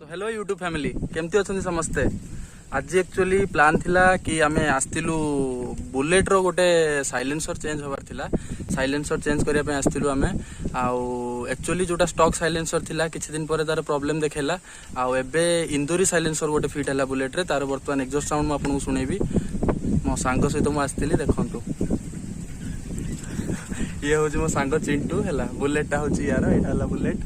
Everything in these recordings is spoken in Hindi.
सो हेलो यूट्यूब फैमिली केमती अच्छा समस्ते। आज एक्चुअली प्लान थिला कि आमे आस्तिलु बुलेट रो गोटे साइलेंसर चेंज होबार थिला। साइलेंसर चेंज करिया पे आस्तिलु आमे आउ एक्चुअली जोटा स्टॉक साइलेंसर थिला किछि दिन परे तार प्रॉब्लम देखेला आउ एबे इंदुरी साइलेंसर गोटे फिट हैला बुलेट रे। तार वर्तमान एग्जॉस्ट साउंड म आपन को सुनेबी। मो सांग सहित मु आस्तिली देखंतु। ये हूँ मो सांग चिंटू है बुलेटा हूँ यार यहाँ है बुलेट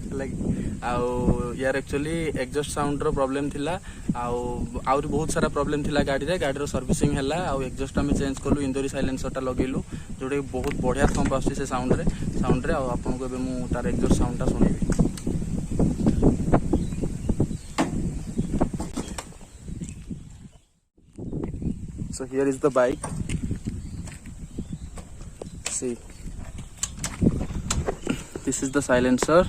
आउ यार एक्चुअली एग्जॉस्ट साउंड रो प्रॉब्लम थिला आउ बहुत सारा प्रॉब्लम थिला गाड़ी रो सर्विसिंग हैला आउ एग्जॉस्ट आम चेंज कलु इंदोरी साइलेंसर टा लगेलु जोटा बहुत बढ़िया थंब आछी से साउंड रे आपन को मु तार एग्जॉस्ट साउंड टा सुनेबी। So here is the bike. See, this is the silencer,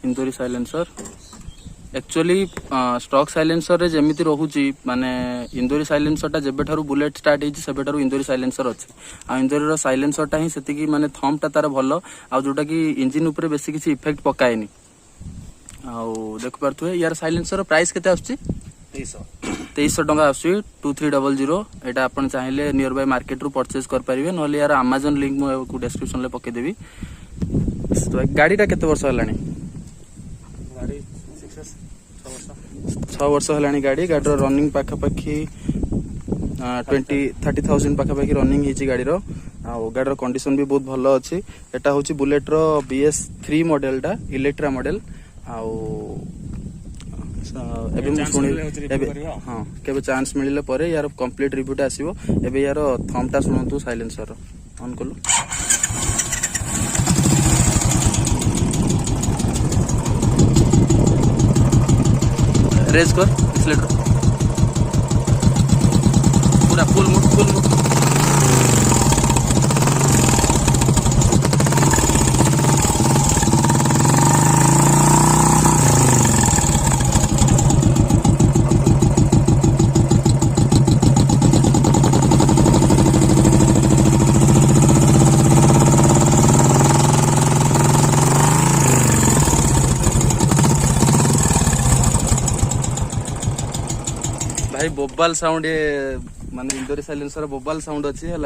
Indori silencer. Actually stock silencer रे जेमिति रहुची माने इंदोरी साइलेंसर टा जेबे ठारू बुलेट स्टार्ट हेची सेबे ठारू इंदोरी साइलेंसर अछि आ इंदोरी रो साइलेंसर टा ही सेति माने थंब टा तार भलो आ जोटा कि इंजिन ऊपर बेसी किछि इफेक्ट पकाएनी। आ देख पारथुए यार साइलेंसर रो प्राइस केते आछी 2300 टंका आछी 2300। एटा आपण चाहिले नियर बाय मार्केट रु परचेज कर परिवे नले यार Amazon लिंक मु डिस्क्रिप्शन ले पके देबी। तो गाड़ी टा केते वर्ष हलानी? गाड़ी 6 वर्ष हलानी। गाड़ी रो रनिंग पाखा पाखी 20-30,000 पाखा पाखी रनिंग हिची गाड़ी रो। आ गाड़ी रो कंडीशन भी बहुत भलो अछि। एटा होची बुलेट रो BS3 मॉडल टा इलेक्ट्रा मॉडल। आउ एबे मु सुनि एबे हां केबे चांस मिलिले परे यार कंप्लीट रिव्यू टा आसीबो। एबे यार थंब टा सुनंतु साइलेंसर ऑन कलु। रेज कर एक्सीलेटर पूरा फुल मुड भाई बोबाल साउंड ये माने इंदोरी साइलेंसर बोबाल साउंड अच्छी है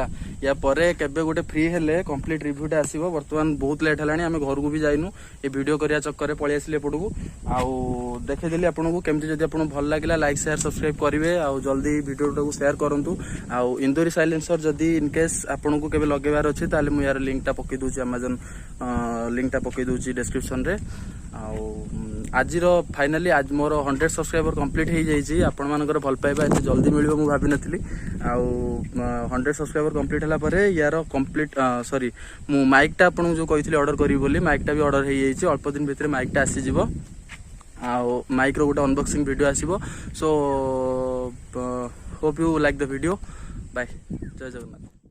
या परे केबे गोटे फ्री हेले कंप्लीट रिव्यूटा आसीबो। वर्तमान बहुत लेट हलानी आमे घर को भी जाइनु ये वीडियो करिया चक्कर पळि आसिले पडू आउ देखे देली आपन को केमती जदी आपन भल लागिला लाइक शेयर सब्सक्राइब करिवे आउ जल्दी वीडियो को शेयर करंतु। आउ इंदोरी साइलेंसर जदी इन केस आपन को केबे लगेबार अछि ताले मु यार लिंक टा पके दूची Amazon लिंक टा पके दूची डिस्क्रिप्शन रे। आउ आज फाइनाली आज मोर 100 सब्सक्राइबर कंप्लीट हो जाइए। आपण मानकर भल पाइबा एते जल्दी मिलिबो मु भाबी नथिली। आउ 100 सब्सक्राइबर कंप्लीट हला परे यार कंप्लीट सॉरी मु माइक टा आपन जो कहितली ऑर्डर करी बोली माइक टा भी ऑर्डर हो जाइए। अल्प दिन भितर माइक टा आसी जिवो आउ माइक रो गोटे अनबॉक्सिंग वीडियो आसीबो। So hope you like the video. Bye जय जगन्नाथ।